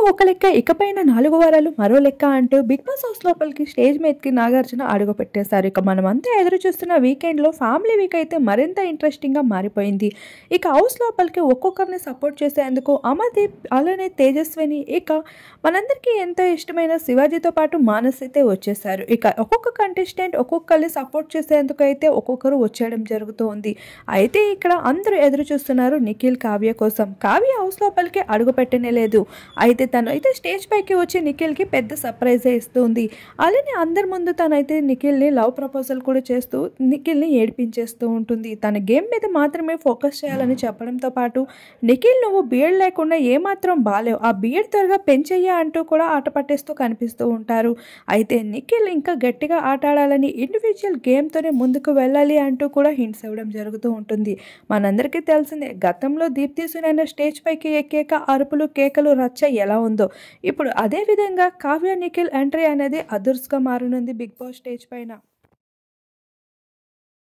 ఒక లెక్క ఇకపైన 4 వారాలు మరో లెక్క అంటూ బిగ్ బాస్ హౌస్ లోపలికి స్టేజ్ మీదకి నాగార్జున అడుగు పెట్టేశారు. ఇక మనమంతా ఎదురు చూస్తున్న వీకెండ్లో ఫ్యామిలీ వీక్ అయితే మరింత ఇంట్రెస్టింగ్గా మారిపోయింది. ఇక హౌస్ లోపలికి ఒక్కొక్కరిని సపోర్ట్ చేసేందుకు అమర్దీప్, అలానే తేజస్విని, ఇక మనందరికీ ఎంతో ఇష్టమైన శివాజీతో పాటు మానస్ అయితే వచ్చేసారు. ఇక ఒక్కొక్క కంటెస్టెంట్ ఒక్కొక్కరిని సపోర్ట్ చేసేందుకు అయితే ఒక్కొక్కరు వచ్చేయడం జరుగుతూ ఉంది. అయితే ఇక్కడ అందరూ ఎదురు చూస్తున్నారు నిఖిల్, కావ్య కోసం. కావ్య హౌస్ లోపలికి అడుగు పెట్టనే లేదు. అయితే తనైతే స్టేజ్ పైకి వచ్చి నిఖిల్కి పెద్ద సర్ప్రైజే ఇస్తుంది. అలానే అందరి ముందు తనైతే నిఖిల్ని లవ్ ప్రపోజల్ కూడా చేస్తూ నిఖిల్ని ఏడిపించేస్తూ ఉంటుంది. తన గేమ్ మీద మాత్రమే ఫోకస్ చేయాలని చెప్పడంతో పాటు నిఖిల్, నువ్వు బియర్డ్ లేకుండా ఏమాత్రం బాలేవు, ఆ బియర్డ్ త్వరగా పెంచయ్యా అంటూ కూడా ఆట పట్టేస్తూ కనిపిస్తూ ఉంటారు. అయితే నిఖిల్ ఇంకా గట్టిగా ఆట ఆడాలని, ఇండివిజువల్ గేమ్తోనే ముందుకు వెళ్ళాలి అంటూ కూడా హింట్స్ ఇవ్వడం జరుగుతూ ఉంటుంది. మనందరికీ తెలిసిందే, గతంలో దీప్తి సునైనా స్టేజ్ పైకి ఎక్కాక అరుపులు, కేకలు, రచ్చ ఎలా ఉందో ఇప్పుడు అదే విధంగా కావ్య, నిఖిల్ ఎంట్రీ అనేది అదుర్స్గా మారనుంది బిగ్ బాస్ స్టేజ్ పైన.